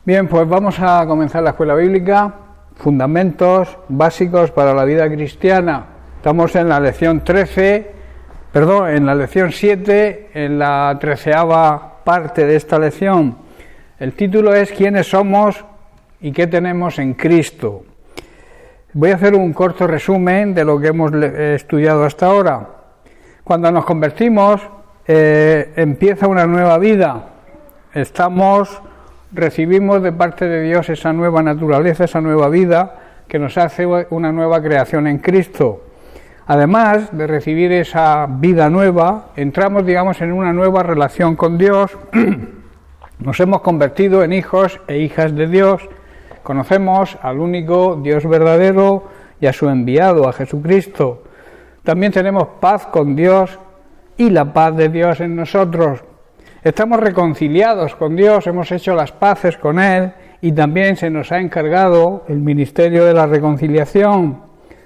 Bien, pues vamos a comenzar la escuela bíblica, fundamentos básicos para la vida cristiana. Estamos en la lección 7, en la 13ª parte de esta lección. El título es ¿Quiénes somos y qué tenemos en Cristo? Voy a hacer un corto resumen de lo que hemos estudiado hasta ahora. Cuando nos convertimos, empieza una nueva vida. Recibimos de parte de Dios esa nueva naturaleza, esa nueva vida que nos hace una nueva creación en Cristo. Además de recibir esa vida nueva, entramos, en una nueva relación con Dios. Nos hemos convertido en hijos e hijas de Dios. Conocemos al único Dios verdadero y a su enviado, a Jesucristo. También tenemos paz con Dios y la paz de Dios en nosotros. Estamos reconciliados con Dios, hemos hecho las paces con Él y también se nos ha encargado el ministerio de la reconciliación.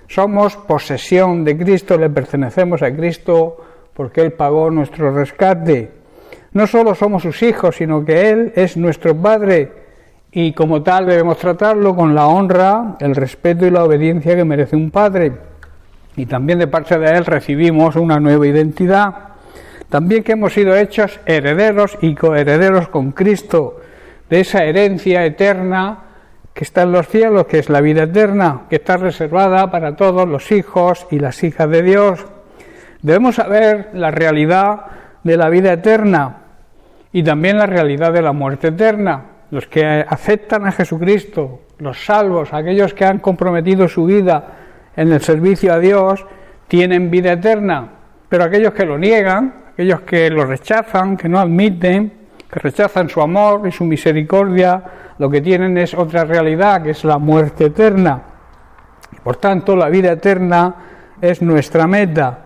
Somos posesión de Cristo, le pertenecemos a Cristo porque Él pagó nuestro rescate. No solo somos sus hijos, sino que Él es nuestro Padre y como tal debemos tratarlo con la honra, el respeto y la obediencia que merece un padre. Y también de parte de Él recibimos una nueva identidad. También que hemos sido hechos herederos y coherederos con Cristo, de esa herencia eterna que está en los cielos, que es la vida eterna, que está reservada para todos los hijos y las hijas de Dios. Debemos saber la realidad de la vida eterna y también la realidad de la muerte eterna. Los que aceptan a Jesucristo, los salvos, aquellos que han comprometido su vida en el servicio a Dios, tienen vida eterna, pero aquellos que lo niegan, aquellos que lo rechazan, que no admiten, que rechazan su amor y su misericordia, lo que tienen es otra realidad, que es la muerte eterna. Por tanto, la vida eterna es nuestra meta.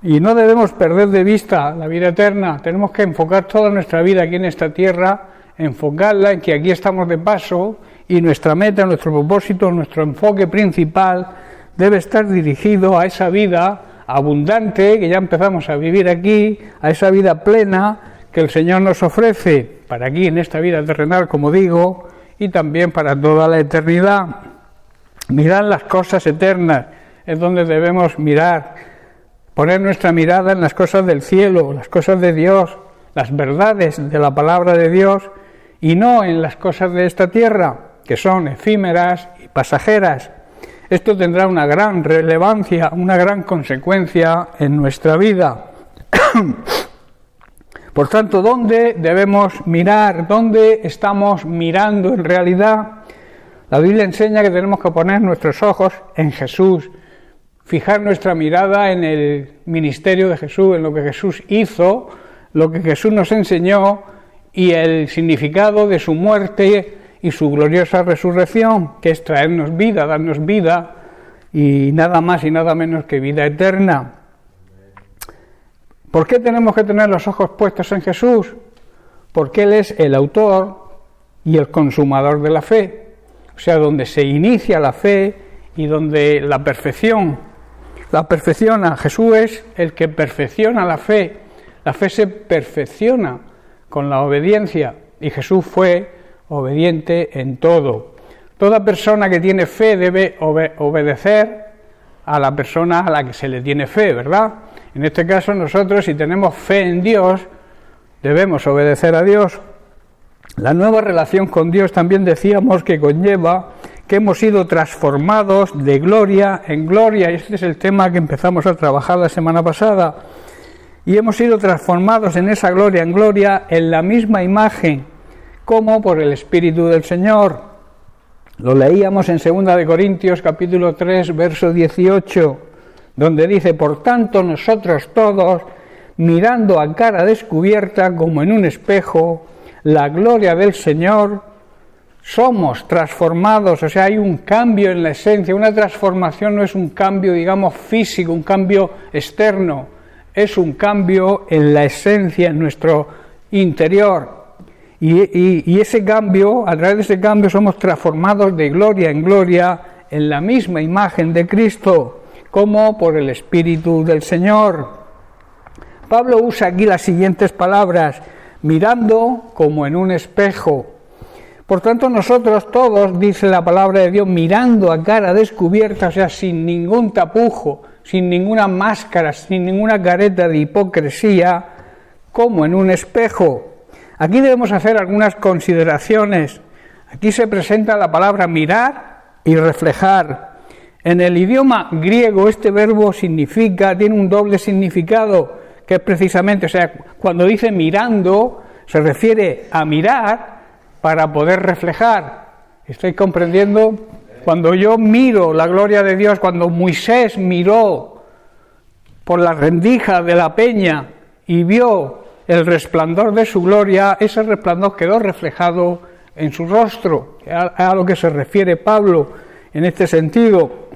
Y no debemos perder de vista la vida eterna. Tenemos que enfocar toda nuestra vida aquí en esta tierra, enfocarla en que aquí estamos de paso y nuestra meta, nuestro propósito, nuestro enfoque principal debe estar dirigido a esa vida abundante que ya empezamos a vivir aquí, a esa vida plena que el Señor nos ofrece para aquí en esta vida terrenal, como digo, y también para toda la eternidad. Mirar las cosas eternas es donde debemos mirar, poner nuestra mirada en las cosas del cielo, las cosas de Dios, las verdades de la palabra de Dios y no en las cosas de esta tierra, que son efímeras y pasajeras. Esto tendrá una gran relevancia, una gran consecuencia en nuestra vida. Por tanto, ¿dónde debemos mirar? ¿Dónde estamos mirando en realidad? La Biblia enseña que tenemos que poner nuestros ojos en Jesús, fijar nuestra mirada en el ministerio de Jesús, en lo que Jesús hizo, lo que Jesús nos enseñó y el significado de su muerte y su gloriosa resurrección, que es traernos vida, darnos vida y nada más y nada menos que vida eterna. ¿Por qué tenemos que tener los ojos puestos en Jesús? Porque Él es el autor y el consumador de la fe, o sea, donde se inicia la fe y donde la perfección la perfecciona. Jesús es el que perfecciona la fe se perfecciona con la obediencia y Jesús fue obediente en todo. Toda persona que tiene fe debe obedecer a la persona a la que se le tiene fe, ¿verdad? En este caso nosotros, si tenemos fe en Dios, debemos obedecer a Dios. La nueva relación con Dios también decíamos que conlleva que hemos sido transformados de gloria en gloria, y este es el tema que empezamos a trabajar la semana pasada, y hemos sido transformados en esa gloria en gloria en la misma imagen, como por el Espíritu del Señor. Lo leíamos en 2 Corintios capítulo 3, verso 18, donde dice: por tanto nosotros todos, mirando a cara descubierta como en un espejo la gloria del Señor, somos transformados, o sea, hay un cambio en la esencia. Una transformación no es un cambio, físico, un cambio externo, es un cambio en la esencia, en nuestro interior. Y ese cambio, a través de ese cambio somos transformados de gloria en gloria en la misma imagen de Cristo, como por el Espíritu del Señor. Pablo usa aquí las siguientes palabras: mirando como en un espejo. Por tanto, nosotros todos, dice la palabra de Dios, mirando a cara descubierta, o sea, sin ningún tapujo, sin ninguna máscara, sin ninguna careta de hipocresía, como en un espejo. Aquí debemos hacer algunas consideraciones. Aquí se presenta la palabra mirar y reflejar. En el idioma griego este verbo tiene un doble significado, que es precisamente, o sea, cuando dice mirando, se refiere a mirar para poder reflejar. ¿Estáis comprendiendo? Cuando yo miro la gloria de Dios, cuando Moisés miró por la rendija de la peña y vio el resplandor de su gloria, ese resplandor quedó reflejado en su rostro, a lo que se refiere Pablo en este sentido.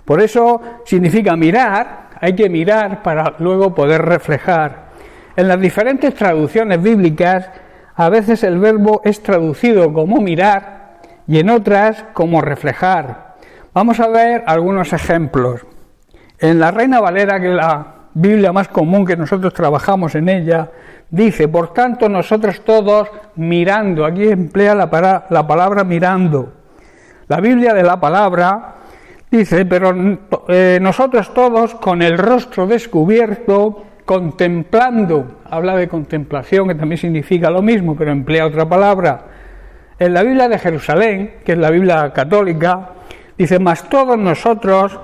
Por eso significa mirar, hay que mirar para luego poder reflejar. En las diferentes traducciones bíblicas, a veces el verbo es traducido como mirar y en otras como reflejar. Vamos a ver algunos ejemplos. En la Reina Valera, que es la Biblia más común que nosotros trabajamos en ella, dice, por tanto nosotros todos mirando, aquí emplea la palabra mirando. La Biblia de la Palabra dice, pero nosotros todos con el rostro descubierto, contemplando, habla de contemplación, que también significa lo mismo, pero emplea otra palabra. En la Biblia de Jerusalén, que es la Biblia católica, dice, mas todos nosotros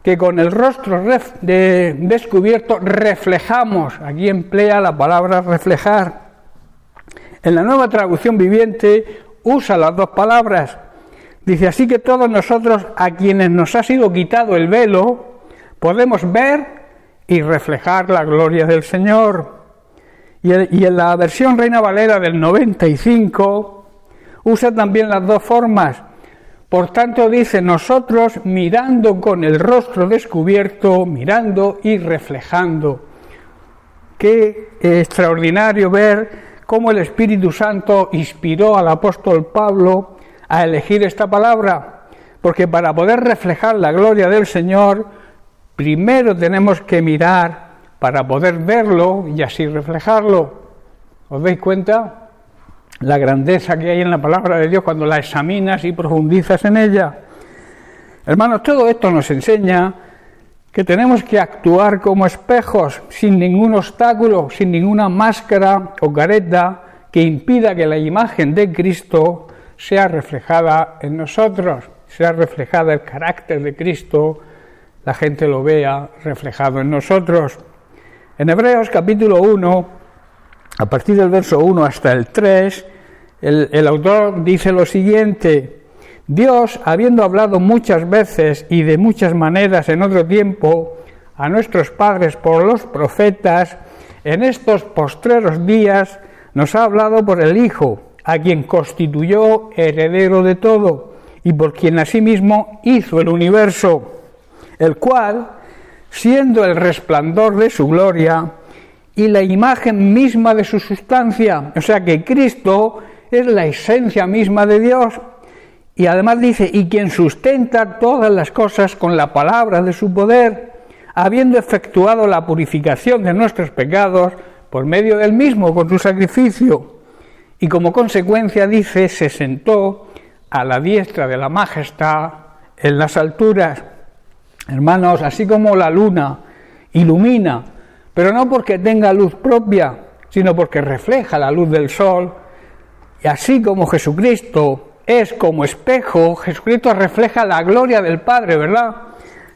que con el rostro descubierto reflejamos, aquí emplea la palabra reflejar. En la Nueva Traducción Viviente usa las dos palabras. Dice, así que todos nosotros, a quienes nos ha sido quitado el velo, podemos ver y reflejar la gloria del Señor. Y en la versión Reina Valera del 95, usa también las dos formas. Por tanto, dice, nosotros mirando con el rostro descubierto, mirando y reflejando. Qué extraordinario ver cómo el Espíritu Santo inspiró al apóstol Pablo a elegir esta palabra, porque para poder reflejar la gloria del Señor, primero tenemos que mirar para poder verlo y así reflejarlo. ¿Os dais cuenta? La grandeza que hay en la palabra de Dios cuando la examinas y profundizas en ella. Hermanos, todo esto nos enseña que tenemos que actuar como espejos, sin ningún obstáculo, sin ninguna máscara o careta que impida que la imagen de Cristo sea reflejada en nosotros, sea reflejada el carácter de Cristo, la gente lo vea reflejado en nosotros. En Hebreos capítulo 1, a partir del verso 1 hasta el 3, el autor dice lo siguiente: Dios, habiendo hablado muchas veces y de muchas maneras en otro tiempo a nuestros padres por los profetas, en estos postreros días nos ha hablado por el Hijo, a quien constituyó heredero de todo, y por quien asimismo hizo el universo, el cual, siendo el resplandor de su gloria y la imagen misma de su sustancia, o sea que Cristo es la esencia misma de Dios, y además dice, y quien sustenta todas las cosas con la palabra de su poder, habiendo efectuado la purificación de nuestros pecados por medio del mismo con su sacrificio, y como consecuencia, dice, se sentó a la diestra de la majestad en las alturas. Hermanos, así como la luna ilumina, pero no porque tenga luz propia, sino porque refleja la luz del sol, y así como Jesucristo es como espejo, Jesucristo refleja la gloria del Padre, ¿verdad?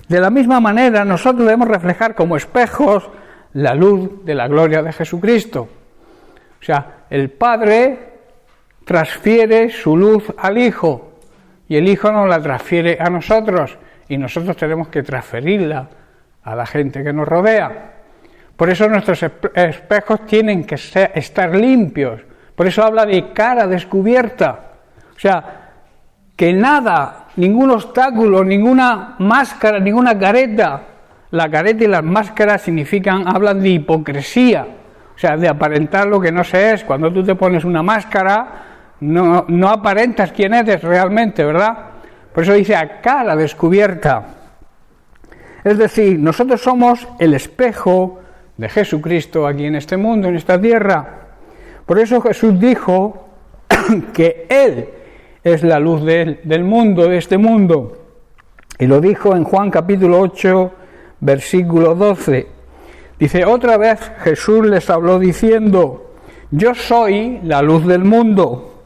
De la misma manera, nosotros debemos reflejar como espejos la luz de la gloria de Jesucristo. O sea, el Padre transfiere su luz al Hijo y el Hijo nos la transfiere a nosotros y nosotros tenemos que transferirla a la gente que nos rodea. Por eso nuestros espejos tienen que estar limpios. Por eso habla de cara descubierta. O sea, que nada, ningún obstáculo, ninguna máscara, ninguna careta. La careta y las máscaras hablan de hipocresía. O sea, de aparentar lo que no se es. Cuando tú te pones una máscara, no aparentas quién eres realmente, ¿verdad? Por eso dice a cara descubierta. Es decir, nosotros somos el espejo de Jesucristo aquí en este mundo, en esta tierra. Por eso Jesús dijo que Él es la luz del mundo, de este mundo. Y lo dijo en Juan capítulo 8, versículo 12. Dice, otra vez Jesús les habló diciendo, yo soy la luz del mundo.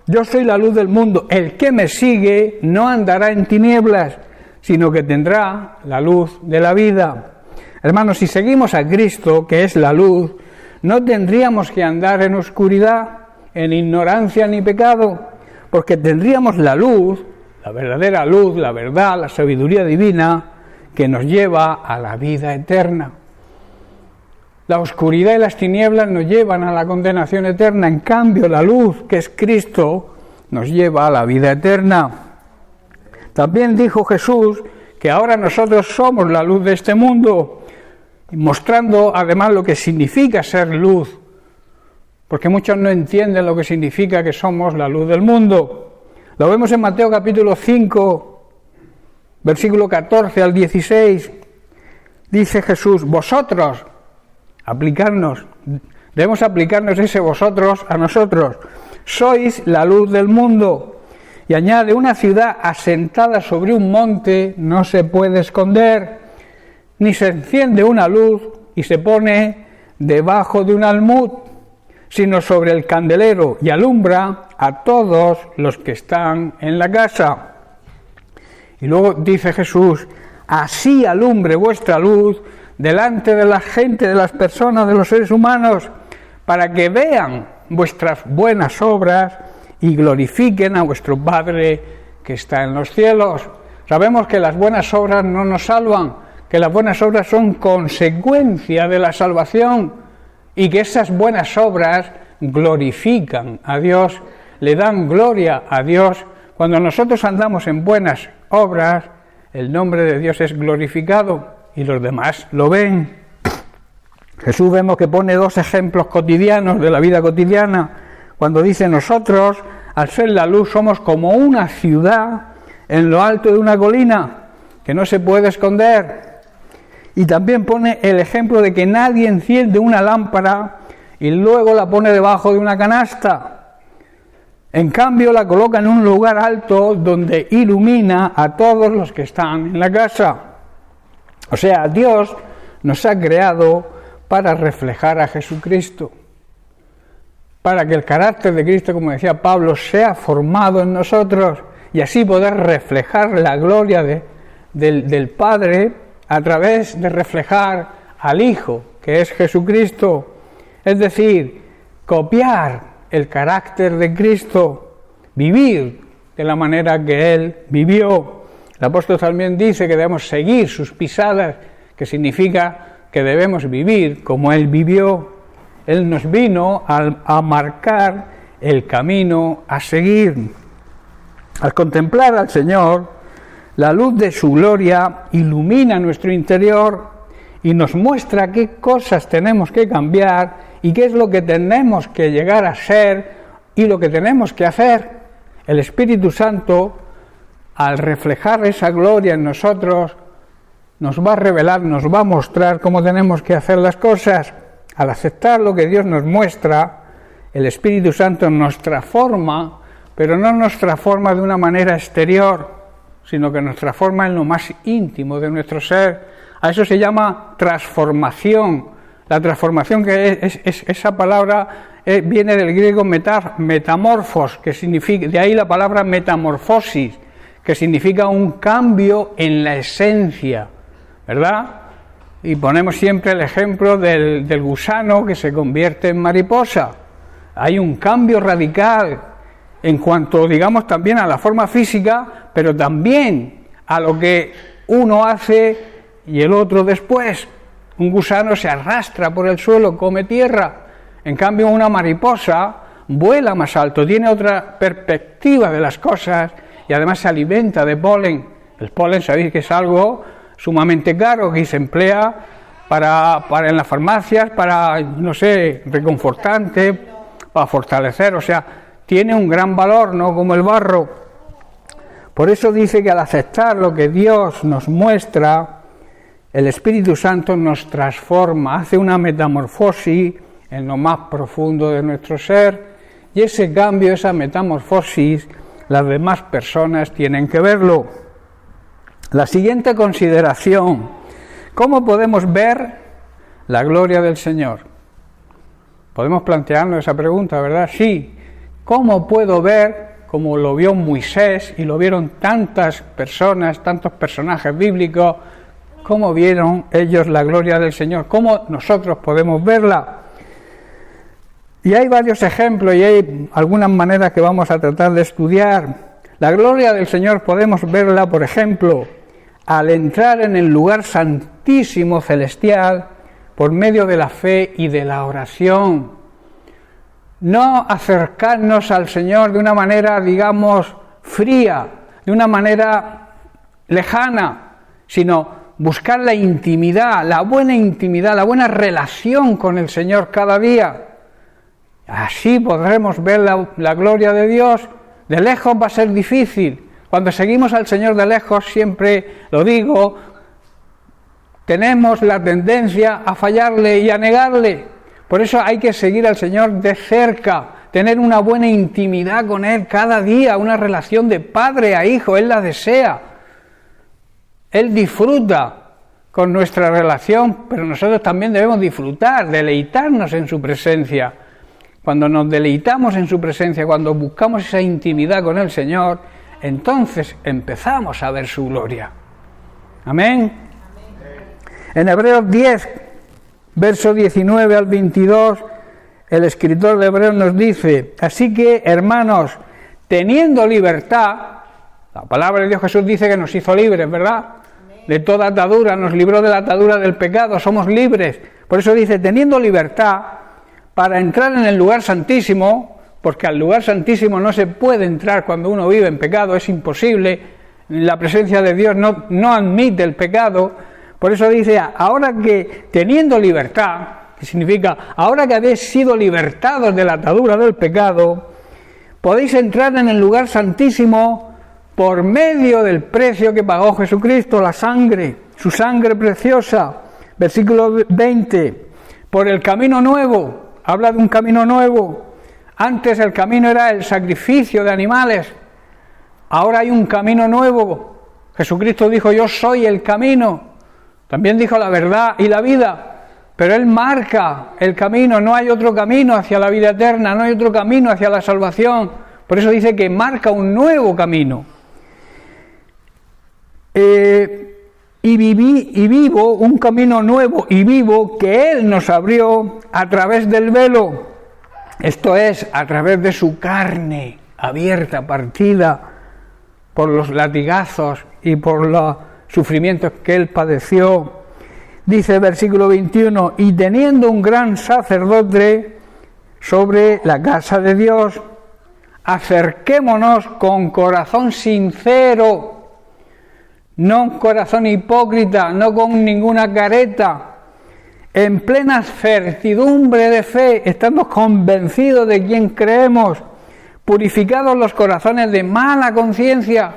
Yo soy la luz del mundo. El que me sigue no andará en tinieblas, sino que tendrá la luz de la vida. Hermanos, si seguimos a Cristo, que es la luz, no tendríamos que andar en oscuridad, en ignorancia ni pecado, porque tendríamos la luz, la verdadera luz, la verdad, la sabiduría divina, que nos lleva a la vida eterna. La oscuridad y las tinieblas nos llevan a la condenación eterna, en cambio la luz, que es Cristo, nos lleva a la vida eterna. También dijo Jesús que ahora nosotros somos la luz de este mundo, mostrando además lo que significa ser luz, porque muchos no entienden lo que significa que somos la luz del mundo. Lo vemos en Mateo capítulo 5, versículo 14 al 16. Dice Jesús, vosotros, debemos aplicarnos ese vosotros a nosotros, sois la luz del mundo. Y añade, una ciudad asentada sobre un monte no se puede esconder, ni se enciende una luz y se pone debajo de un almud, sino sobre el candelero y alumbra a todos los que están en la casa. Y luego dice Jesús, así alumbre vuestra luz delante de la gente, de las personas, de los seres humanos, para que vean vuestras buenas obras y glorifiquen a vuestro Padre que está en los cielos. Sabemos que las buenas obras no nos salvan, que las buenas obras son consecuencia de la salvación y que esas buenas obras glorifican a Dios, le dan gloria a Dios. Cuando nosotros andamos en buenas obras, el nombre de Dios es glorificado y los demás lo ven. Jesús vemos que pone dos ejemplos cotidianos de la vida cotidiana, cuando dice nosotros, al ser la luz, somos como una ciudad en lo alto de una colina que no se puede esconder. Y también pone el ejemplo de que nadie enciende una lámpara y luego la pone debajo de una canasta. En cambio, la coloca en un lugar alto donde ilumina a todos los que están en la casa. O sea, Dios nos ha creado para reflejar a Jesucristo, para que el carácter de Cristo, como decía Pablo, sea formado en nosotros y así poder reflejar la gloria del Padre a través de reflejar al Hijo, que es Jesucristo. Es decir, copiar el carácter de Cristo, vivir de la manera que Él vivió. El apóstol también dice que debemos seguir sus pisadas, que significa que debemos vivir como Él vivió. Él nos vino a marcar el camino a seguir. Al contemplar al Señor, la luz de su gloria ilumina nuestro interior y nos muestra qué cosas tenemos que cambiar y qué es lo que tenemos que llegar a ser y lo que tenemos que hacer. El Espíritu Santo, al reflejar esa gloria en nosotros, nos va a revelar, nos va a mostrar cómo tenemos que hacer las cosas. Al aceptar lo que Dios nos muestra, el Espíritu Santo nos transforma, pero no nos transforma de una manera exterior, sino que nos transforma en lo más íntimo de nuestro ser. A eso se llama transformación. La transformación, que es esa palabra viene del griego metamorfos, que significa, de ahí la palabra metamorfosis, que significa un cambio en la esencia, ¿verdad? Y ponemos siempre el ejemplo del gusano que se convierte en mariposa. Hay un cambio radical en cuanto, digamos, también a la forma física, pero también a lo que uno hace y el otro después. Un gusano se arrastra por el suelo, come tierra. En cambio, una mariposa vuela más alto, tiene otra perspectiva de las cosas y además se alimenta de polen. El polen, sabéis que es algo sumamente caro, que se emplea para en las farmacias, para, no sé, reconfortante, para fortalecer, o sea, tiene un gran valor, no como el barro. Por eso dice que al aceptar lo que Dios nos muestra, el Espíritu Santo nos transforma, hace una metamorfosis en lo más profundo de nuestro ser, y ese cambio, esa metamorfosis, las demás personas tienen que verlo. La siguiente consideración: ¿cómo podemos ver la gloria del Señor? Podemos plantearnos esa pregunta, ¿verdad? Sí. ¿Cómo puedo ver, como lo vio Moisés y lo vieron tantas personas, tantos personajes bíblicos, cómo vieron ellos la gloria del Señor? ¿Cómo nosotros podemos verla? Y hay varios ejemplos y hay algunas maneras que vamos a tratar de estudiar. La gloria del Señor podemos verla, por ejemplo, al entrar en el lugar santísimo celestial por medio de la fe y de la oración. No acercarnos al Señor de una manera, digamos, fría, de una manera lejana, sino buscar la intimidad, la buena relación con el Señor cada día. Así podremos ver la gloria de Dios. De lejos va a ser difícil. Cuando seguimos al Señor de lejos, siempre lo digo, tenemos la tendencia a fallarle y a negarle. Por eso hay que seguir al Señor de cerca, tener una buena intimidad con Él cada día, una relación de padre a hijo. Él la desea. Él disfruta con nuestra relación, pero nosotros también debemos disfrutar, deleitarnos en su presencia. Cuando nos deleitamos en su presencia, cuando buscamos esa intimidad con el Señor, entonces empezamos a ver su gloria. Amén. En Hebreos 10, verso 19 al 22, el escritor de Hebreos nos dice: así que, hermanos, teniendo libertad, la palabra de Dios, Jesús dice que nos hizo libres, ¿verdad? De toda atadura, nos libró de la atadura del pecado, somos libres. Por eso dice, teniendo libertad, para entrar en el lugar santísimo, porque al lugar santísimo no se puede entrar cuando uno vive en pecado, es imposible, la presencia de Dios no admite el pecado. Por eso dice, ahora que teniendo libertad, que significa, ahora que habéis sido libertados de la atadura del pecado, podéis entrar en el lugar santísimo por medio del precio que pagó Jesucristo, la sangre, su sangre preciosa. Versículo 20, por el camino nuevo. Habla de un camino nuevo. Antes el camino era el sacrificio de animales. Ahora hay un camino nuevo. Jesucristo dijo, yo soy el camino. También dijo la verdad y la vida. Pero Él marca el camino. No hay otro camino hacia la vida eterna. No hay otro camino hacia la salvación. Por eso dice que marca un nuevo camino. Y vivo un camino nuevo y vivo que Él nos abrió a través del velo, esto es, a través de su carne abierta, partida por los latigazos y por los sufrimientos que Él padeció. Dice el versículo 21, y teniendo un gran sacerdote sobre la casa de Dios, acerquémonos con corazón sincero, no un corazón hipócrita, no con ninguna careta, en plena certidumbre de fe, estamos convencidos de quién creemos, purificados los corazones de mala conciencia,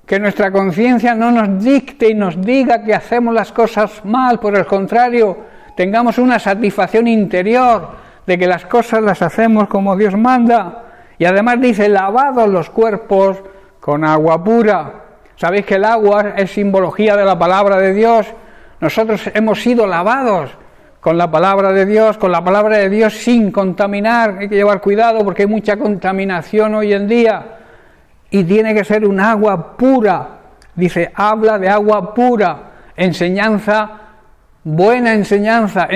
que nuestra conciencia no nos dicte y nos diga que hacemos las cosas mal, por el contrario, tengamos una satisfacción interior de que las cosas las hacemos como Dios manda, y además dice, lavados los cuerpos con agua pura. Sabéis que el agua es simbología de la palabra de Dios. Nosotros hemos sido lavados con la palabra de Dios sin contaminar. Hay que llevar cuidado porque hay mucha contaminación hoy en día. Y tiene que ser un agua pura. Dice, habla de agua pura. Enseñanza, buena enseñanza.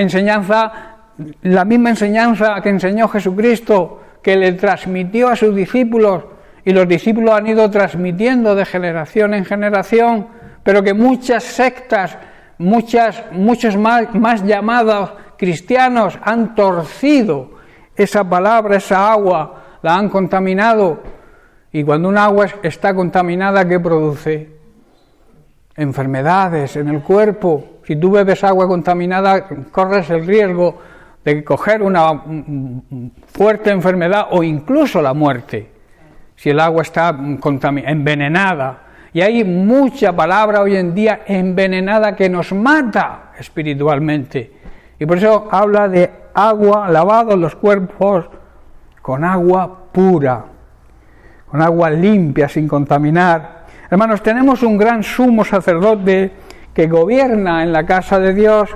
La misma enseñanza que enseñó Jesucristo, que le transmitió a sus discípulos. Y los discípulos han ido transmitiendo de generación en generación, pero que muchas sectas, muchos más llamados cristianos han torcido esa palabra, esa agua, la han contaminado. Y cuando un agua está contaminada, ¿qué produce? Enfermedades en el cuerpo. Si tú bebes agua contaminada, corres el riesgo de coger una fuerte enfermedad o incluso la muerte, si el agua está envenenada. Y hay mucha palabra hoy en día envenenada que nos mata espiritualmente. Y por eso habla de agua, lavados los cuerpos con agua pura, con agua limpia, sin contaminar. Hermanos, tenemos un gran sumo sacerdote que gobierna en la casa de Dios.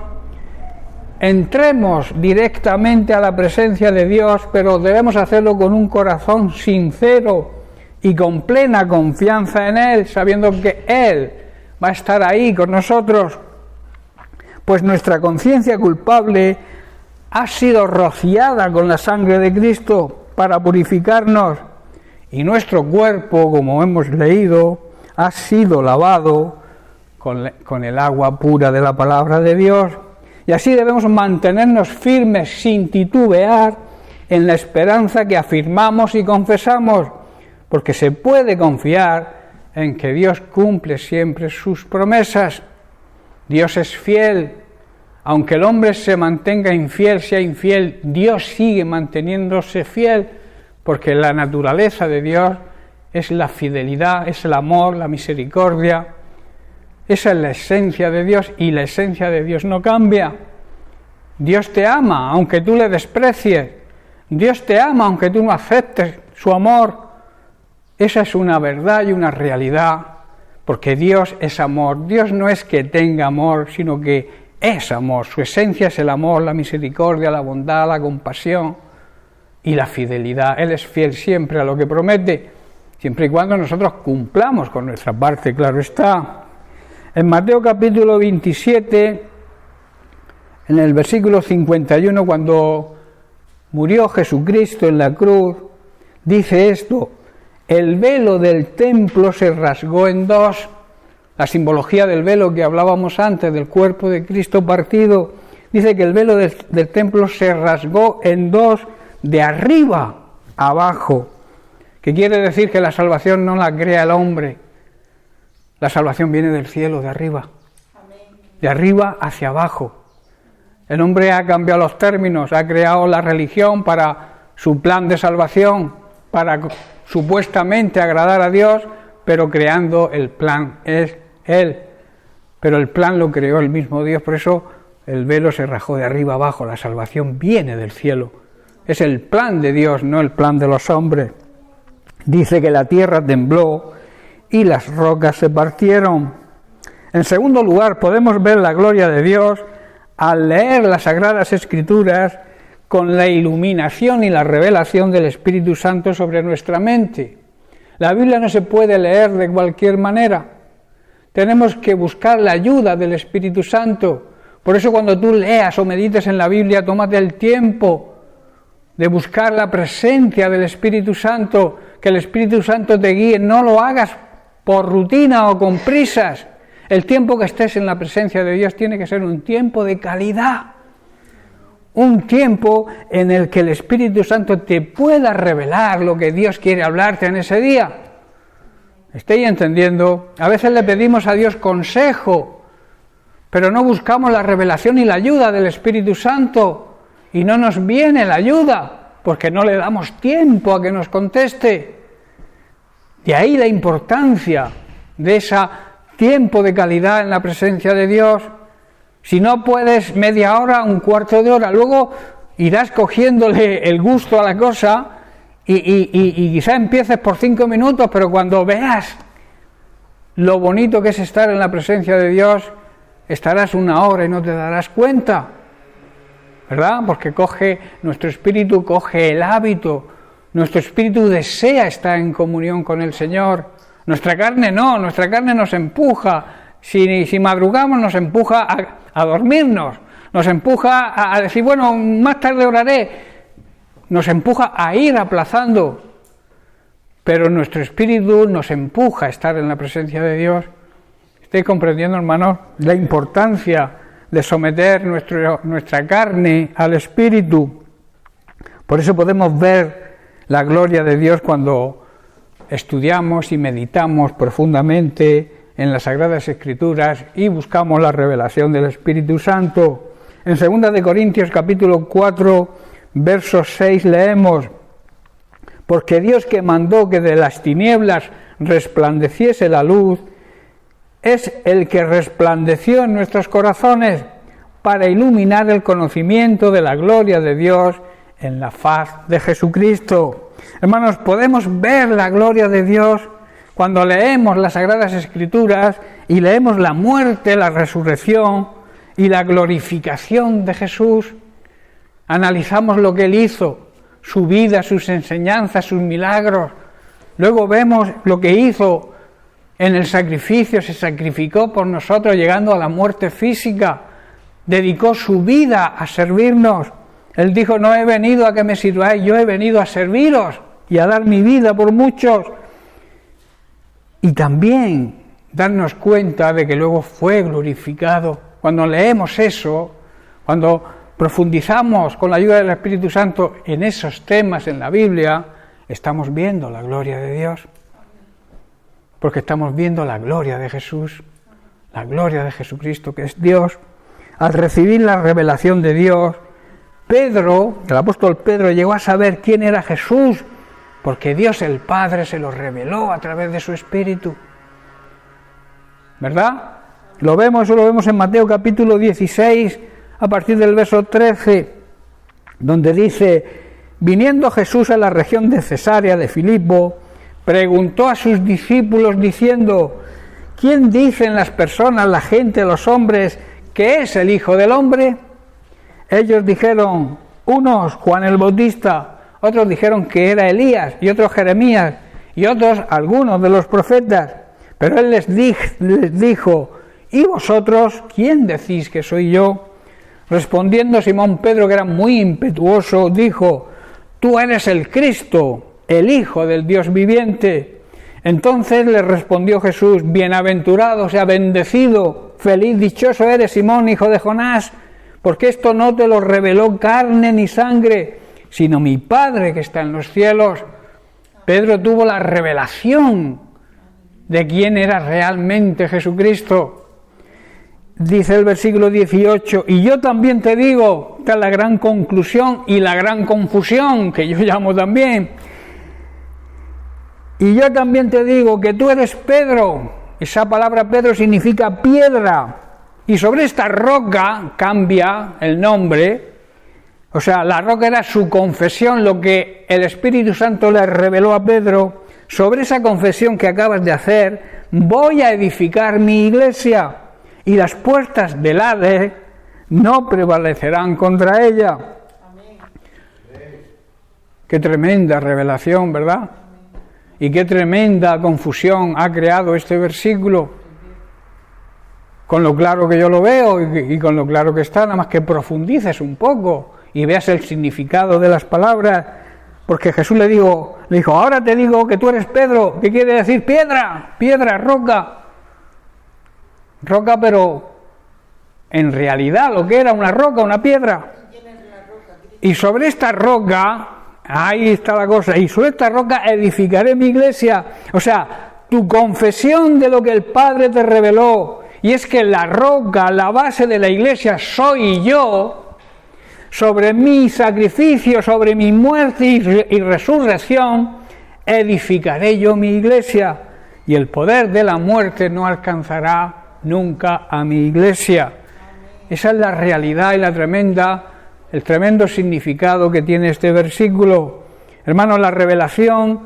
Entremos directamente a la presencia de Dios, pero debemos hacerlo con un corazón sincero y con plena confianza en Él, sabiendo que Él va a estar ahí con nosotros, pues nuestra conciencia culpable ha sido rociada con la sangre de Cristo para purificarnos, y nuestro cuerpo, como hemos leído, ha sido lavado con el agua pura de la palabra de Dios. Y así debemos mantenernos firmes sin titubear en la esperanza que afirmamos y confesamos, porque se puede confiar en que Dios cumple siempre sus promesas. Dios es fiel. Aunque el hombre se mantenga infiel, sea infiel, Dios sigue manteniéndose fiel, porque la naturaleza de Dios es la fidelidad, es el amor, la misericordia. Esa es la esencia de Dios, y la esencia de Dios no cambia. Dios te ama aunque tú le desprecies. Dios te ama aunque tú no aceptes su amor. Esa es una verdad y una realidad, porque Dios es amor. Dios no es que tenga amor, sino que es amor. Su esencia es el amor, la misericordia, la bondad, la compasión y la fidelidad. Él es fiel siempre a lo que promete, siempre y cuando nosotros cumplamos con nuestra parte, claro está. En Mateo capítulo 27, en el versículo 51, cuando murió Jesucristo en la cruz, dice esto: el velo del templo se rasgó en dos. La simbología del velo que hablábamos antes, del cuerpo de Cristo partido, dice que el velo del templo se rasgó en dos, de arriba a abajo, que quiere decir que la salvación no la crea el hombre. La salvación viene del cielo, de arriba. De arriba hacia abajo. El hombre ha cambiado los términos, ha creado la religión para su plan de salvación, para supuestamente agradar a Dios, pero creando el plan es Él. Pero el plan lo creó el mismo Dios, por eso el velo se rajó de arriba abajo. La salvación viene del cielo. Es el plan de Dios, no el plan de los hombres. Dice que la tierra tembló y las rocas se partieron. En segundo lugar, podemos ver la gloria de Dios al leer las Sagradas Escrituras con la iluminación y la revelación del Espíritu Santo sobre nuestra mente. La Biblia no se puede leer de cualquier manera. Tenemos que buscar la ayuda del Espíritu Santo. Por eso cuando tú leas o medites en la Biblia, tómate el tiempo de buscar la presencia del Espíritu Santo, que el Espíritu Santo te guíe. No lo hagas por rutina o con prisas. El tiempo que estés en la presencia de Dios tiene que ser un tiempo de calidad, un tiempo en el que el Espíritu Santo te pueda revelar lo que Dios quiere hablarte en ese día. ¿Estáis entendiendo? A veces le pedimos a Dios consejo, pero no buscamos la revelación y la ayuda del Espíritu Santo, y no nos viene la ayuda, porque no le damos tiempo a que nos conteste. De ahí la importancia de ese tiempo de calidad en la presencia de Dios. Si no puedes media hora, un cuarto de hora, luego irás cogiéndole el gusto a la cosa y quizá empieces por 5 minutos, pero cuando veas lo bonito que es estar en la presencia de Dios, estarás 1 hora y no te darás cuenta, ¿verdad? Porque nuestro espíritu coge el hábito, nuestro espíritu desea estar en comunión con el Señor. Nuestra carne no, nuestra carne nos empuja, si madrugamos nos empuja a dormirnos, nos empuja a decir, bueno, más tarde oraré, nos empuja a ir aplazando, pero nuestro espíritu nos empuja a estar en la presencia de Dios. ¿Estáis comprendiendo, hermanos, la importancia de someter nuestra carne al espíritu? Por eso podemos ver la gloria de Dios cuando estudiamos y meditamos profundamente en las Sagradas Escrituras y buscamos la revelación del Espíritu Santo. En 2 de Corintios capítulo 4, verso 6 leemos: porque Dios, que mandó que de las tinieblas resplandeciese la luz, es el que resplandeció en nuestros corazones para iluminar el conocimiento de la gloria de Dios en la faz de Jesucristo. Hermanos, podemos ver la gloria de Dios cuando leemos las Sagradas Escrituras y leemos la muerte, la resurrección y la glorificación de Jesús. Analizamos lo que Él hizo, su vida, sus enseñanzas, sus milagros. Luego vemos lo que hizo en el sacrificio, se sacrificó por nosotros llegando a la muerte física, dedicó su vida a servirnos. Él dijo: no he venido a que me sirváis, yo he venido a serviros y a dar mi vida por muchos. Y también darnos cuenta de que luego fue glorificado. Cuando leemos eso, cuando profundizamos con la ayuda del Espíritu Santo en esos temas en la Biblia, estamos viendo la gloria de Dios. Porque estamos viendo la gloria de Jesús, la gloria de Jesucristo, que es Dios. Al recibir la revelación de Dios, Pedro, el apóstol Pedro, llegó a saber quién era Jesús, porque Dios el Padre se lo reveló a través de su Espíritu. ¿Verdad? Lo vemos en Mateo capítulo 16, a partir del verso 13, donde dice: viniendo Jesús a la región de Cesarea de Filipo, preguntó a sus discípulos diciendo: ¿quién dicen las personas, la gente, los hombres, que es el Hijo del Hombre? Ellos dijeron, unos Juan el Bautista, otros dijeron que era Elías, y otros Jeremías, y otros algunos de los profetas. Pero él les dijo: ¿y vosotros quién decís que soy yo? Respondiendo Simón Pedro, que era muy impetuoso, dijo: tú eres el Cristo, el Hijo del Dios viviente. Entonces le respondió Jesús: bienaventurado, o sea, bendecido, feliz, dichoso eres, Simón, hijo de Jonás, porque esto no te lo reveló carne ni sangre, sino mi Padre que está en los cielos. Pedro tuvo la revelación de quién era realmente Jesucristo. Dice el versículo 18: y yo también te digo, esta es la gran conclusión y la gran confusión, que yo llamo también, y yo también te digo que tú eres Pedro. Esa palabra Pedro significa piedra, y sobre esta roca cambia el nombre. O sea, la roca era su confesión, lo que el Espíritu Santo le reveló a Pedro. Sobre esa confesión que acabas de hacer, voy a edificar mi iglesia, y las puertas del Hades no prevalecerán contra ella. Amén. Qué tremenda revelación, ¿verdad? Y qué tremenda confusión ha creado este versículo. Con lo claro que yo lo veo y con lo claro que está, nada más que profundices un poco y veas el significado de las palabras. Porque Jesús le dijo, ahora te digo que tú eres Pedro. ¿Qué quiere decir? Piedra, piedra, roca. Roca, pero en realidad lo que era una roca, una piedra. Y sobre esta roca, ahí está la cosa, y sobre esta roca edificaré mi iglesia. O sea, tu confesión de lo que el Padre te reveló, y es que la roca, la base de la iglesia soy yo. Sobre mi sacrificio, sobre mi muerte y resurrección, edificaré yo mi iglesia, y el poder de la muerte no alcanzará nunca a mi iglesia. Esa es la realidad y el tremendo significado que tiene este versículo. Hermanos, la revelación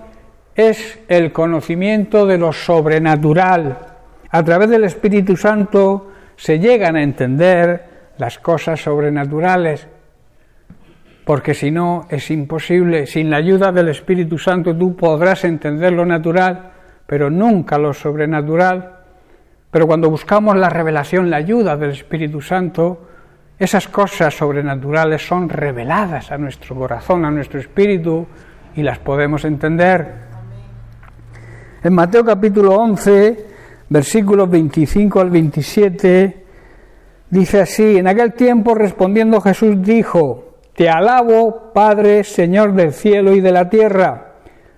es el conocimiento de lo sobrenatural. A través del Espíritu Santo se llegan a entender las cosas sobrenaturales. Porque si no, es imposible. Sin la ayuda del Espíritu Santo tú podrás entender lo natural, pero nunca lo sobrenatural. Pero cuando buscamos la revelación, la ayuda del Espíritu Santo, esas cosas sobrenaturales son reveladas a nuestro corazón, a nuestro espíritu, y las podemos entender. En Mateo capítulo 11, versículos 25 al 27, dice así: en aquel tiempo respondiendo Jesús dijo: te alabo, Padre, Señor del cielo y de la tierra,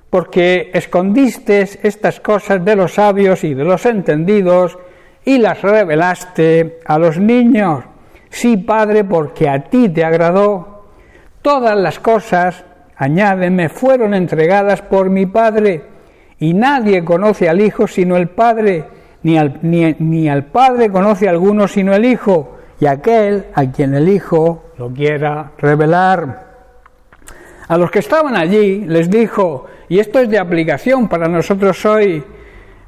porque escondiste estas cosas de los sabios y de los entendidos y las revelaste a los niños. Sí, Padre, porque a ti te agradó. Todas las cosas, añade, me fueron entregadas por mi Padre, y nadie conoce al Hijo sino el Padre, ni al Padre conoce a alguno sino el Hijo, y aquel a quien el Hijo lo quiera revelar. A los que estaban allí les dijo, y esto es de aplicación para nosotros hoy,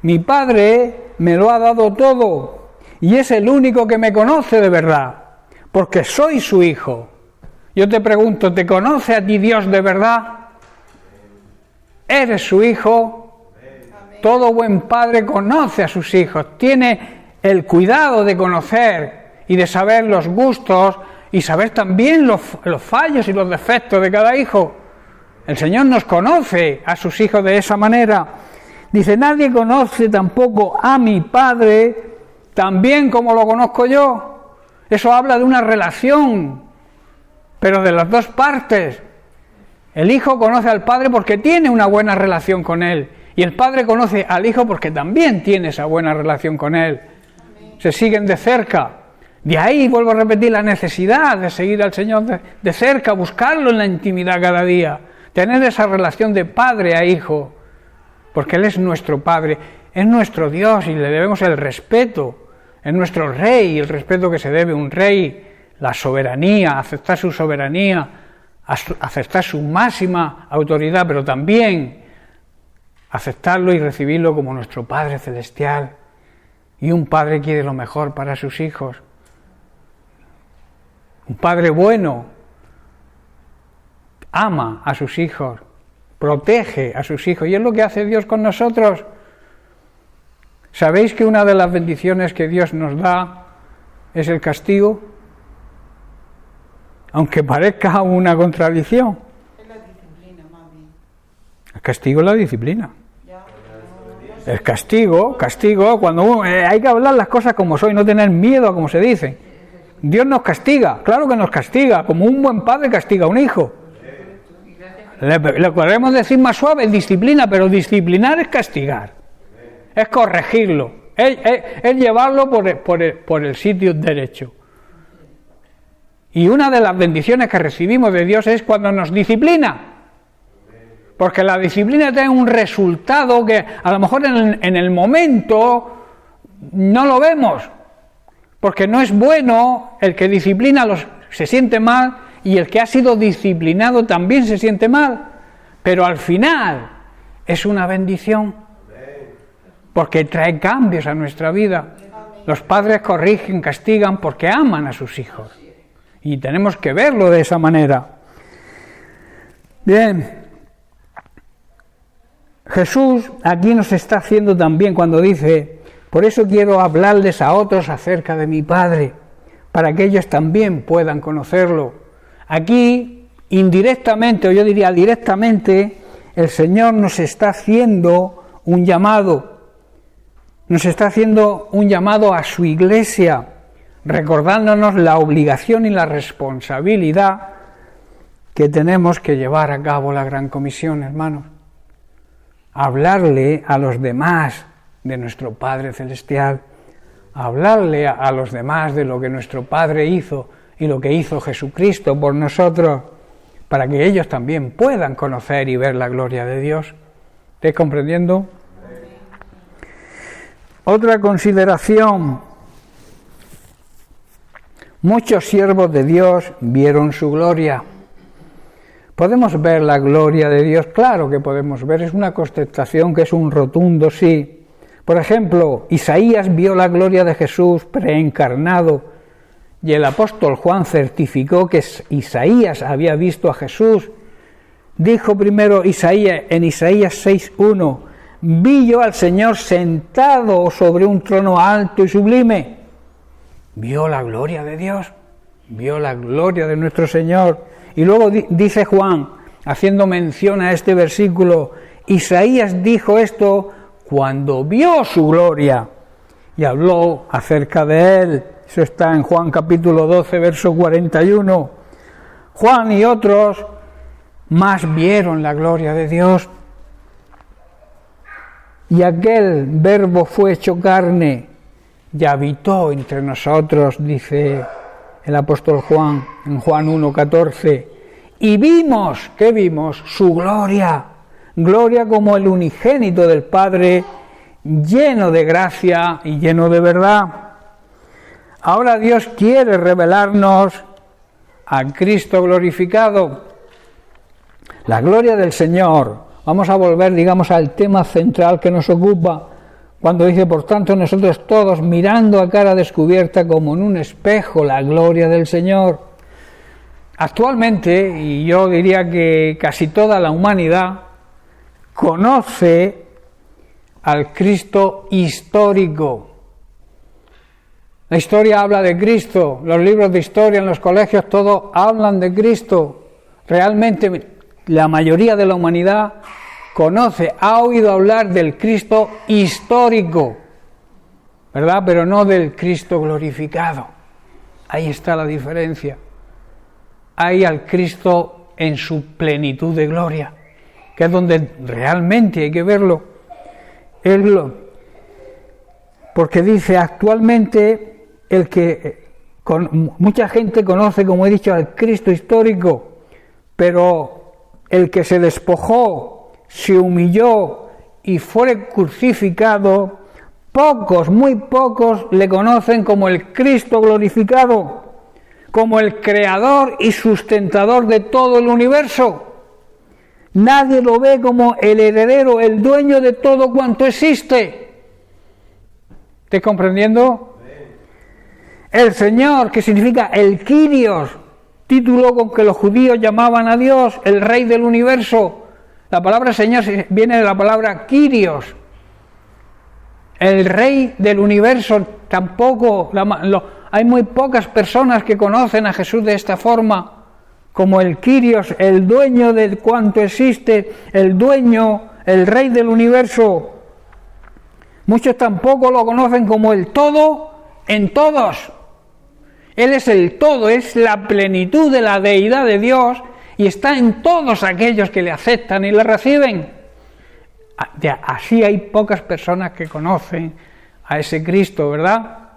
mi Padre me lo ha dado todo, y es el único que me conoce de verdad, porque soy su Hijo. Yo te pregunto, ¿te conoce a ti Dios de verdad? ¿Eres su Hijo? Todo buen padre conoce a sus hijos, tiene el cuidado de conocer y de saber los gustos y saber también los fallos y los defectos de cada hijo. El Señor nos conoce a sus hijos de esa manera. Dice, nadie conoce tampoco a mi Padre tan bien como lo conozco yo. Eso habla de una relación, pero de las dos partes. El Hijo conoce al Padre porque tiene una buena relación con Él, y el Padre conoce al Hijo porque también tiene esa buena relación con Él. Se siguen de cerca. De ahí, vuelvo a repetir, la necesidad de seguir al Señor de cerca, buscarlo en la intimidad cada día, tener esa relación de padre a hijo, porque Él es nuestro Padre, es nuestro Dios y le debemos el respeto, es nuestro Rey, el respeto que se debe a un Rey, la soberanía, aceptar su soberanía, aceptar su máxima autoridad, pero también aceptarlo y recibirlo como nuestro Padre Celestial. Y un padre quiere lo mejor para sus hijos. Un padre bueno ama a sus hijos, protege a sus hijos, y es lo que hace Dios con nosotros. ¿Sabéis que una de las bendiciones que Dios nos da es el castigo? Aunque parezca una contradicción. Es la disciplina, mami. El castigo es la disciplina. El castigo, cuando hay que hablar las cosas como son y no tener miedo a como se dice. Dios nos castiga, claro que nos castiga, como un buen padre castiga a un hijo. Le podemos decir más suave, disciplina, pero disciplinar es castigar, es corregirlo, es llevarlo por el sitio derecho. Y una de las bendiciones que recibimos de Dios es cuando nos disciplina. Porque la disciplina tiene un resultado que a lo mejor en el momento no lo vemos, porque no es bueno, el que disciplina se siente mal y el que ha sido disciplinado también se siente mal, pero al final es una bendición, porque trae cambios a nuestra vida. Los padres corrigen, castigan porque aman a sus hijos y tenemos que verlo de esa manera. Bien. Jesús aquí nos está haciendo también cuando dice, por eso quiero hablarles a otros acerca de mi Padre, para que ellos también puedan conocerlo. Aquí, indirectamente, o yo diría directamente, el Señor nos está haciendo un llamado. Nos está haciendo un llamado a su iglesia, recordándonos la obligación y la responsabilidad que tenemos que llevar a cabo la Gran Comisión, hermanos. Hablarle a los demás de nuestro Padre Celestial, hablarle a los demás de lo que nuestro Padre hizo y lo que hizo Jesucristo por nosotros, para que ellos también puedan conocer y ver la gloria de Dios. ¿Estáis comprendiendo? Otra consideración. Muchos siervos de Dios vieron su gloria. ¿Podemos ver la gloria de Dios? Claro que podemos ver, es una contestación que es un rotundo sí. Por ejemplo, Isaías vio la gloria de Jesús preencarnado y el apóstol Juan certificó que Isaías había visto a Jesús. Dijo primero Isaías en Isaías 6:1, vi yo al Señor sentado sobre un trono alto y sublime. Vio la gloria de Dios, vio la gloria de nuestro Señor. Y luego dice Juan, haciendo mención a este versículo, Isaías dijo esto cuando vio su gloria y habló acerca de él. Eso está en Juan capítulo 12, verso 41. Juan y otros más vieron la gloria de Dios. Y aquel verbo fue hecho carne y habitó entre nosotros, dice el apóstol Juan, en Juan 1:14, y vimos, ¿qué vimos? Su gloria, gloria como el unigénito del Padre, lleno de gracia y lleno de verdad. Ahora Dios quiere revelarnos a Cristo glorificado. La gloria del Señor. Vamos a volver, digamos, al tema central que nos ocupa, cuando dice, por tanto, nosotros todos mirando a cara descubierta como en un espejo la gloria del Señor. Actualmente, y yo diría que casi toda la humanidad, conoce al Cristo histórico. La historia habla de Cristo, los libros de historia en los colegios todos hablan de Cristo. Realmente la mayoría de la humanidad conoce, ha oído hablar del Cristo histórico, ¿verdad? Pero no del Cristo glorificado. Ahí está la diferencia. Hay al Cristo en su plenitud de gloria, que es donde realmente hay que verlo. Porque dice actualmente mucha gente conoce, como he dicho, al Cristo histórico, pero el que se despojó, se humilló y fue crucificado, pocos, muy pocos le conocen como el Cristo glorificado, como el creador y sustentador de todo el universo. Nadie lo ve como el heredero, el dueño de todo cuanto existe. ¿Estás comprendiendo? El Señor, que significa el Kyrios, título con que los judíos llamaban a Dios, el Rey del universo. La palabra Señor viene de la palabra Kyrios. El Rey del universo, tampoco, hay muy pocas personas que conocen a Jesús de esta forma, como el Kyrios, el dueño de cuanto existe, el dueño, el Rey del universo. Muchos tampoco lo conocen como el todo en todos. Él es el todo, es la plenitud de la deidad de Dios y está en todos aquellos que le aceptan y le reciben. Así hay pocas personas que conocen a ese Cristo, ¿verdad?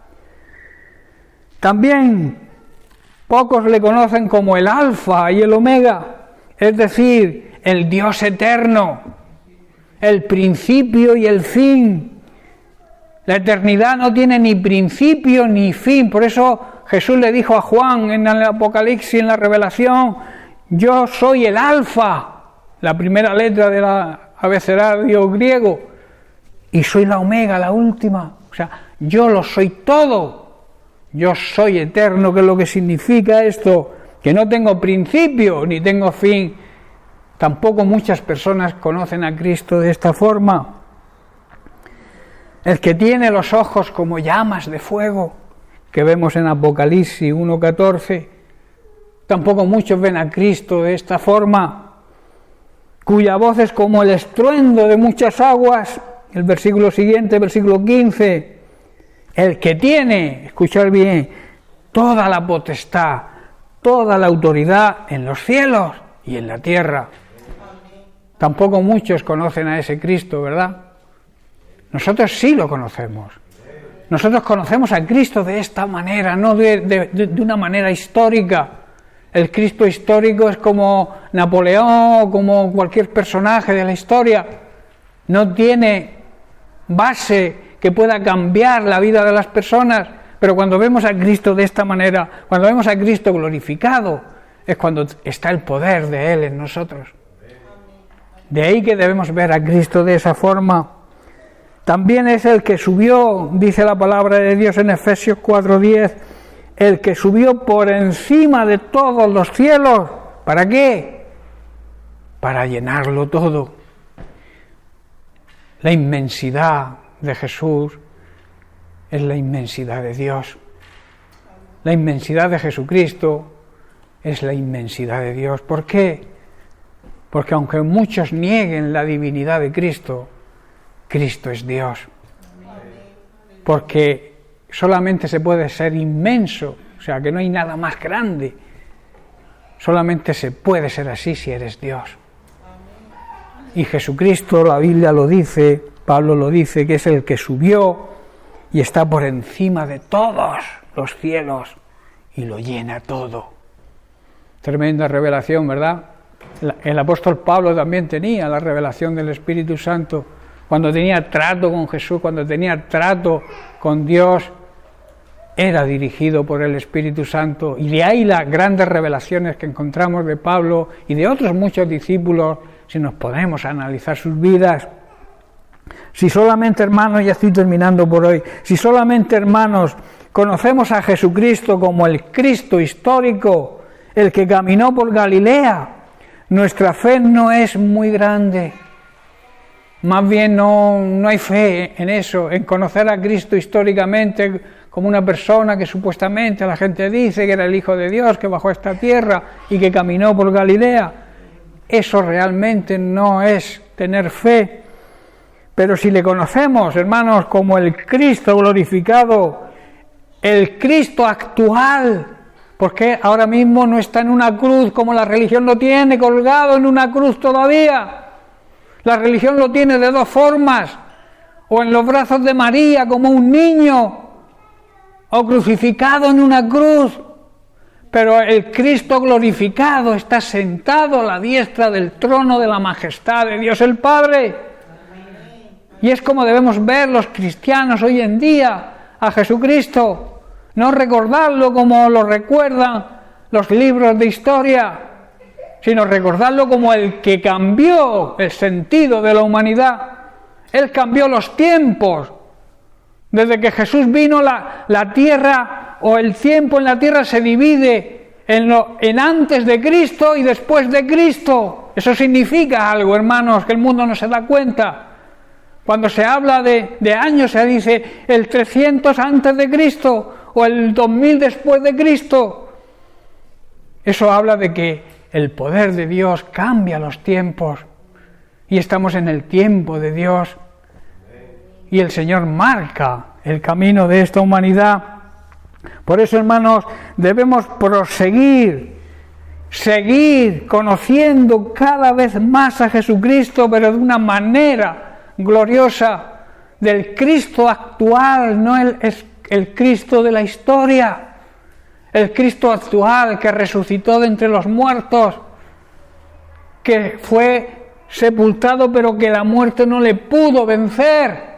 También pocos le conocen como el Alfa y el Omega, es decir, el Dios eterno, el principio y el fin. La eternidad no tiene ni principio ni fin, por eso Jesús le dijo a Juan en el Apocalipsis, en la Revelación, yo soy el Alfa, la primera letra del abecedario griego, y soy la Omega, la última. O sea, yo lo soy todo. Yo soy eterno, que es lo que significa esto, que no tengo principio ni tengo fin. Tampoco muchas personas conocen a Cristo de esta forma. El que tiene los ojos como llamas de fuego, que vemos en Apocalipsis 1:14, tampoco muchos ven a Cristo de esta forma, cuya voz es como el estruendo de muchas aguas. El versículo siguiente, versículo 15, el que tiene, escuchad bien, toda la potestad, toda la autoridad en los cielos y en la tierra. Tampoco muchos conocen a ese Cristo, ¿verdad? Nosotros sí lo conocemos. Nosotros conocemos a Cristo de esta manera, no de una manera histórica. El Cristo histórico es como Napoleón o como cualquier personaje de la historia. No tiene base que pueda cambiar la vida de las personas. Pero cuando vemos a Cristo de esta manera, cuando vemos a Cristo glorificado, es cuando está el poder de Él en nosotros. De ahí que debemos ver a Cristo de esa forma. También es el que subió, dice la palabra de Dios en Efesios 4:10, el que subió por encima de todos los cielos. ¿Para qué? Para llenarlo todo. La inmensidad de Jesús es la inmensidad de Dios. La inmensidad de Jesucristo es la inmensidad de Dios. ¿Por qué? Porque aunque muchos nieguen la divinidad de Cristo, Cristo es Dios. Porque solamente se puede ser inmenso, o sea que no hay nada más grande. Solamente se puede ser así si eres Dios. Y Jesucristo, la Biblia lo dice, Pablo lo dice, que es el que subió y está por encima de todos los cielos y lo llena todo. Tremenda revelación, ¿verdad? El apóstol Pablo también tenía la revelación del Espíritu Santo cuando tenía trato con Jesús, cuando tenía trato con Dios. era dirigido por el Espíritu Santo, y de ahí las grandes revelaciones que encontramos de Pablo y de otros muchos discípulos, si nos ponemos a analizar sus vidas. Si solamente, hermanos, ya estoy terminando por hoy, si solamente, hermanos, conocemos a Jesucristo como el Cristo histórico, el que caminó por Galilea, nuestra fe no es muy grande. Más bien no hay fe en eso, en conocer a Cristo históricamente como una persona que supuestamente la gente dice que era el Hijo de Dios, que bajó a esta tierra y que caminó por Galilea. Eso realmente no es tener fe. Pero si le conocemos, hermanos, como el Cristo glorificado, el Cristo actual, porque ahora mismo no está en una cruz como la religión lo tiene, colgado en una cruz todavía. La religión lo tiene de dos formas, o en los brazos de María como un niño, o crucificado en una cruz. Pero el Cristo glorificado está sentado a la diestra del trono de la majestad de Dios el Padre. Y es como debemos ver los cristianos hoy en día a Jesucristo, no recordarlo como lo recuerdan los libros de historia, sino recordarlo como el que cambió el sentido de la humanidad. Él cambió los tiempos. Desde que Jesús vino, la tierra o el tiempo en la tierra se divide en antes de Cristo y después de Cristo. Eso significa algo, hermanos, que el mundo no se da cuenta. Cuando se habla de años, se dice el 300 antes de Cristo o el 2000 después de Cristo. Eso habla de que el poder de Dios cambia los tiempos y estamos en el tiempo de Dios y el Señor marca el camino de esta humanidad. Por eso, hermanos, debemos seguir conociendo cada vez más a Jesucristo, pero de una manera gloriosa, del Cristo actual, no el Cristo de la historia, el Cristo actual que resucitó de entre los muertos, que fue sepultado pero que la muerte no le pudo vencer.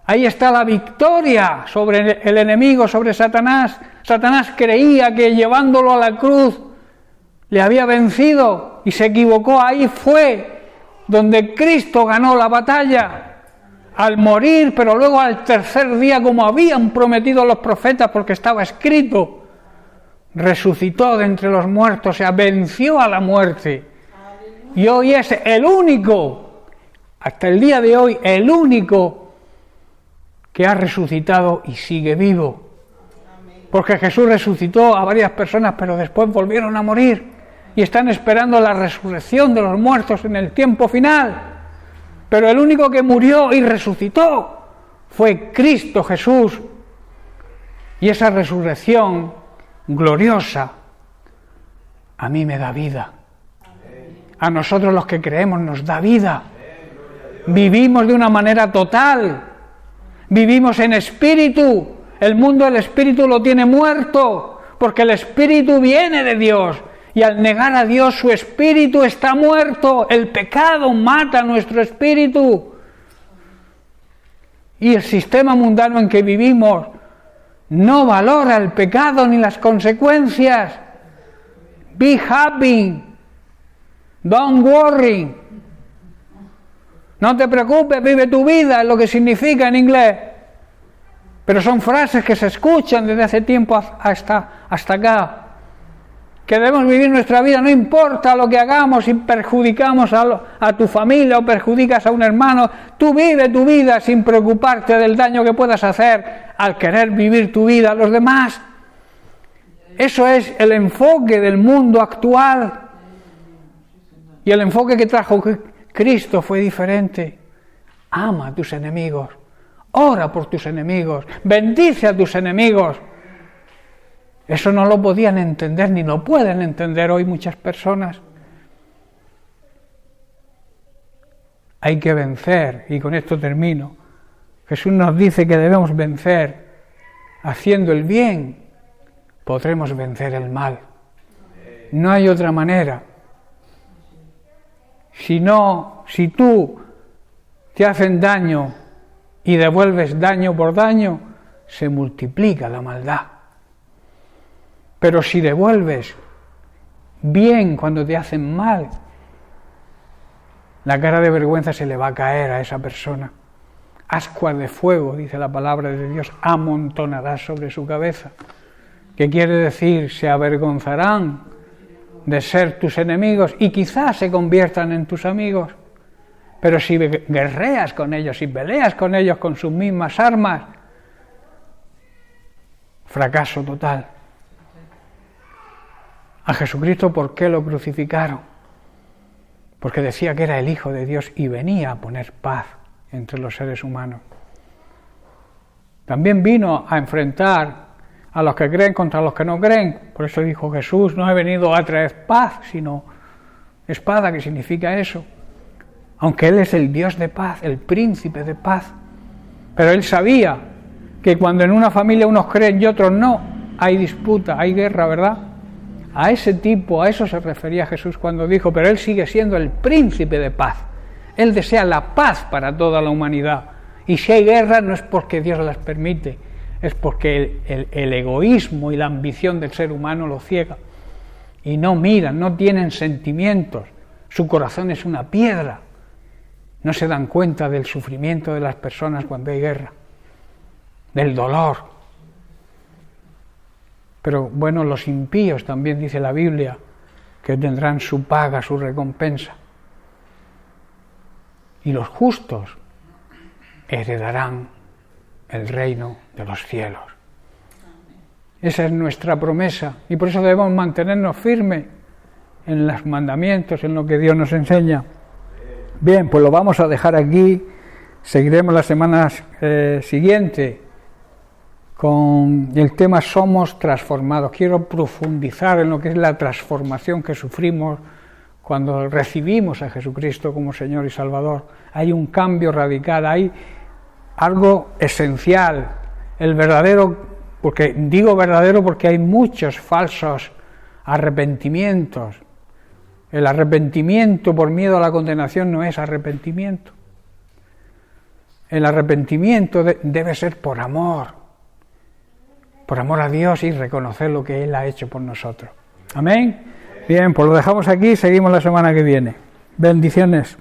Ahí está la victoria sobre el enemigo, sobre Satanás. Satanás creía que llevándolo a la cruz le había vencido y se equivocó. Ahí fue donde Cristo ganó la batalla al morir, pero luego al tercer día, como habían prometido los profetas, porque estaba escrito, resucitó de entre los muertos, o sea, venció a la muerte. Y hoy es el único, hasta el día de hoy, el único que ha resucitado y sigue vivo. Porque Jesús resucitó a varias personas, pero después volvieron a morir y están esperando la resurrección de los muertos en el tiempo final. Pero el único que murió y resucitó fue Cristo Jesús. Y esa resurrección gloriosa a mí me da vida. A nosotros los que creemos nos da vida. Vivimos de una manera total. Vivimos en espíritu. El mundo del espíritu lo tiene muerto, porque el espíritu viene de Dios. Y al negar a Dios, su espíritu está muerto. El pecado mata nuestro espíritu. Y el sistema mundano en que vivimos no valora el pecado ni las consecuencias. Be happy. Don't worry. No te preocupes, vive tu vida, es lo que significa en inglés. Pero son frases que se escuchan desde hace tiempo hasta acá. Que debemos vivir nuestra vida, no importa lo que hagamos, si perjudicamos a tu familia o perjudicas a un hermano, tú vive tu vida sin preocuparte del daño que puedas hacer al querer vivir tu vida a los demás. Eso es el enfoque del mundo actual. Y el enfoque que trajo Cristo fue diferente. Ama a tus enemigos, ora por tus enemigos, bendice a tus enemigos. Eso no lo podían entender ni lo pueden entender hoy muchas personas. Hay que vencer, y con esto termino. Jesús nos dice que debemos vencer haciendo el bien, podremos vencer el mal. No hay otra manera. Si tú te hacen daño y devuelves daño por daño, se multiplica la maldad. Pero si devuelves bien cuando te hacen mal, la cara de vergüenza se le va a caer a esa persona. Ascuas de fuego, dice la palabra de Dios, amontonarás sobre su cabeza. ¿Qué quiere decir? Se avergonzarán de ser tus enemigos y quizás se conviertan en tus amigos. Pero si guerreas con ellos, si peleas con ellos con sus mismas armas, fracaso total. A Jesucristo, ¿por qué lo crucificaron? Porque decía que era el Hijo de Dios y venía a poner paz entre los seres humanos. También vino a enfrentar a los que creen contra los que no creen. Por eso dijo Jesús, no he venido a traer paz, sino espada, que significa eso. Aunque Él es el Dios de paz, el príncipe de paz. Pero Él sabía que cuando en una familia unos creen y otros no, hay disputa, hay guerra, ¿verdad? A ese tipo, a eso se refería Jesús cuando dijo, pero Él sigue siendo el príncipe de paz. Él desea la paz para toda la humanidad. Y si hay guerra no es porque Dios las permite, es porque el egoísmo y la ambición del ser humano lo ciega. Y no miran, no tienen sentimientos. Su corazón es una piedra. No se dan cuenta del sufrimiento de las personas cuando hay guerra, del dolor. Pero bueno, los impíos también dice la Biblia que tendrán su paga, su recompensa. Y los justos heredarán el reino de los cielos. Esa es nuestra promesa y por eso debemos mantenernos firmes en los mandamientos, en lo que Dios nos enseña. Bien, pues lo vamos a dejar aquí. Seguiremos la semana siguiente con el tema Somos transformados. Quiero profundizar en lo que es la transformación que sufrimos cuando recibimos a Jesucristo como Señor y Salvador. Hay un cambio radical, hay algo esencial, el verdadero, porque digo verdadero porque hay muchos falsos arrepentimientos. El arrepentimiento por miedo a la condenación no es arrepentimiento. El arrepentimiento debe ser por amor a Dios y reconocer lo que Él ha hecho por nosotros. Amén. Bien, pues lo dejamos aquí y seguimos la semana que viene. Bendiciones.